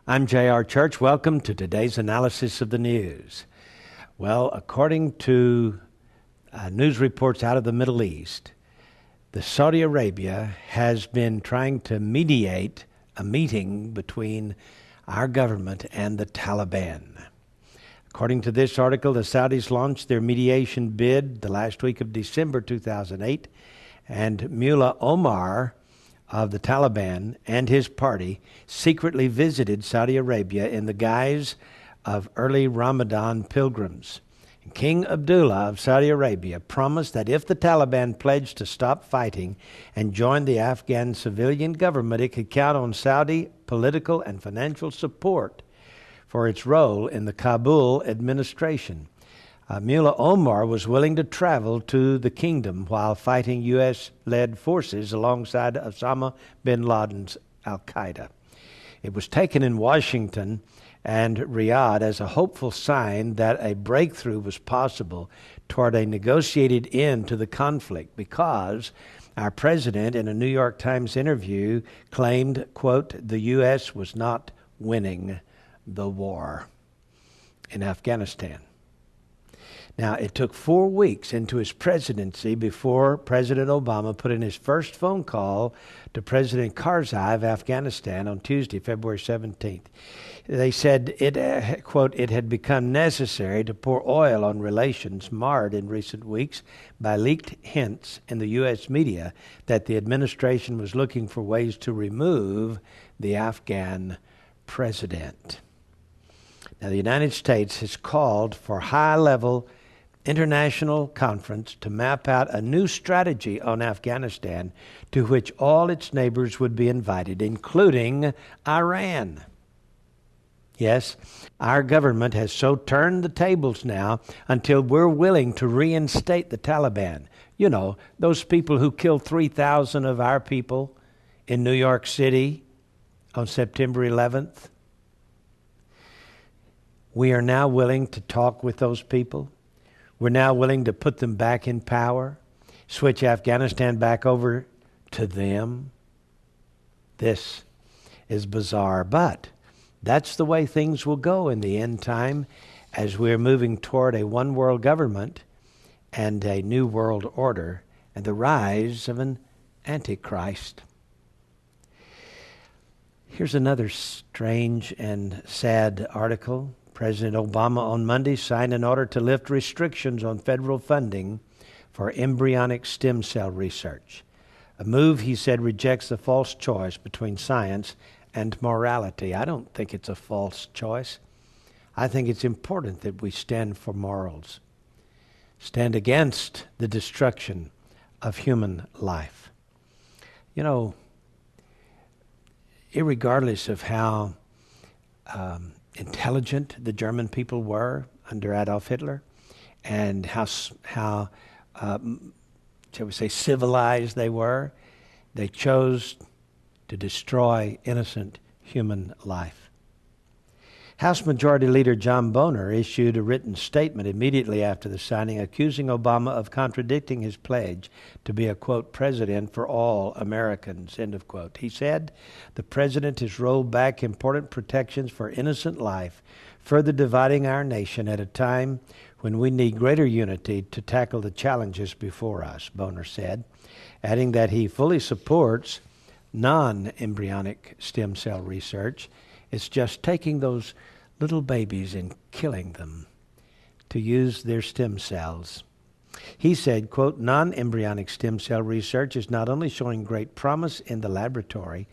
I'm J.R. Church. Welcome to today's analysis of the news. Well, according to news reports out of the Middle East, Saudi Arabia has been trying to mediate a meeting between our government and the Taliban. According to this article, the Saudis launched their mediation bid the last week of December 2008, and Mullah Omar of the Taliban and his party secretly visited Saudi Arabia in the guise of early Ramadan pilgrims. King Abdullah of Saudi Arabia promised that if the Taliban pledged to stop fighting and join the Afghan civilian government, it could count on Saudi political and financial support for its role in the Kabul administration. Mullah Omar was willing to travel to the kingdom while fighting U.S.-led forces alongside Osama bin Laden's al-Qaeda. It was taken in Washington and Riyadh as a hopeful sign that a breakthrough was possible toward a negotiated end to the conflict because our president, in a New York Times interview, claimed, quote, the U.S. was not winning the war in Afghanistan. Now, it took 4 weeks into his presidency before President Obama put in his first phone call to President Karzai of Afghanistan on Tuesday, February 17th. They said, quote, it had become necessary to pour oil on relations marred in recent weeks by leaked hints in the U.S. media that the administration was looking for ways to remove the Afghan president. Now, the United States has called for high-level international conference to map out a new strategy on Afghanistan to which all its neighbors would be invited, including Iran. Yes, our government has so turned the tables now until we're willing to reinstate the Taliban. You know, those people who killed 3,000 of our people in New York City on September 11th. We are now willing to talk with those people. We're now willing to put them back in power, switch Afghanistan back over to them. This is bizarre, but that's the way things will go in the end time as we're moving toward a one-world government and a new world order and the rise of an antichrist. Here's another strange and sad article. President Obama on Monday signed an order to lift restrictions on federal funding for embryonic stem cell research. A move, he said, rejects the false choice between science and morality. I don't think it's a false choice. I think it's important that we stand for morals, stand against the destruction of human life. You know, irregardless of how intelligent the German people were under Adolf Hitler, and how shall we say, civilized they were, they chose to destroy innocent human life. House Majority Leader John Boehner issued a written statement immediately after the signing, accusing Obama of contradicting his pledge to be a, quote, president for all Americans, end of quote. He said, the president has rolled back important protections for innocent life, further dividing our nation at a time when we need greater unity to tackle the challenges before us, Boehner said, adding that he fully supports non-embryonic stem cell research. It's just taking those little babies and killing them to use their stem cells. He said, quote, non-embryonic stem cell research is not only showing great promise in the laboratory,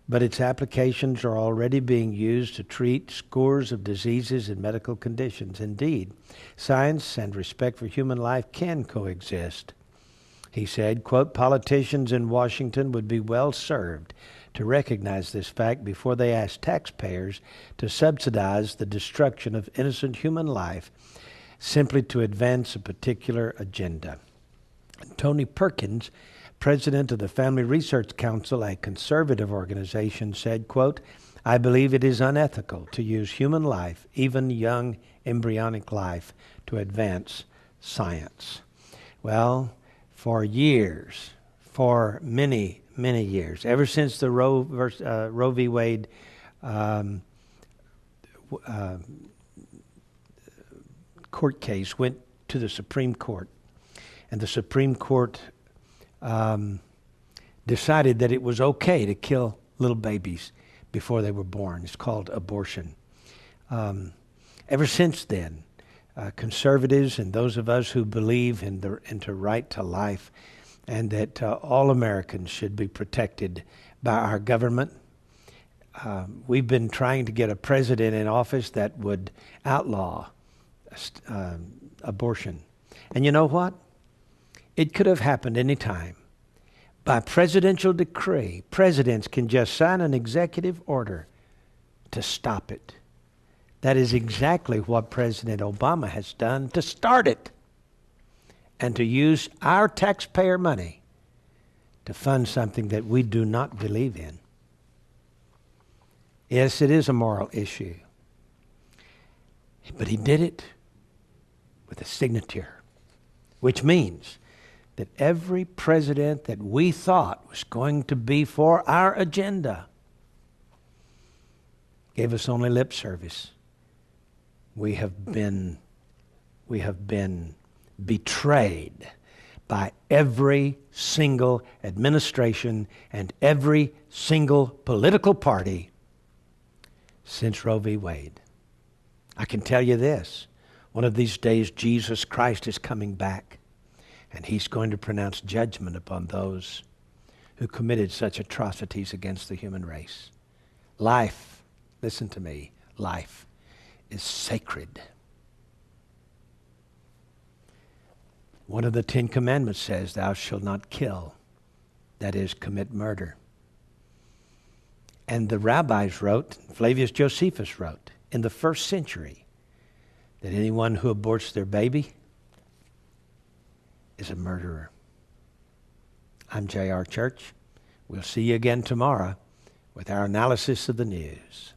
but its applications are already being used to treat scores of diseases and medical conditions. Indeed, science and respect for human life can coexist. He said, quote, politicians in Washington would be well served to recognize this fact before they ask taxpayers to subsidize the destruction of innocent human life simply to advance a particular agenda. Tony Perkins, president of the Family Research Council, a conservative organization, said, quote, I believe it is unethical to use human life, even young embryonic life, to advance science. Well, for years, for many years, ever since the Roe v. Wade court case went to the Supreme Court, and the Supreme Court decided that it was okay to kill little babies before they were born. It's called abortion. Ever since then, conservatives and those of us who believe in the right to life and that all Americans should be protected by our government, we've been trying to get a president in office that would outlaw abortion. And you know what? It could have happened any time. By presidential decree, presidents can just sign an executive order to stop it. That is exactly what President Obama has done to start it, and to use our taxpayer money to fund something that we do not believe in. Yes, it is a moral issue, but he did it with a signature, which means that every president that we thought was going to be for our agenda gave us only lip service. We have been betrayed by every single administration and every single political party since Roe v. Wade. I can tell you this, one of these days Jesus Christ is coming back, and he's going to pronounce judgment upon those who committed such atrocities against the human race. Life, listen to me, life is sacred. One of the 10 Commandments says, thou shalt not kill, that is, commit murder. And the rabbis wrote, Flavius Josephus wrote, in the 1st century, that anyone who aborts their baby is a murderer. I'm J.R. Church. We'll see you again tomorrow with our analysis of the news.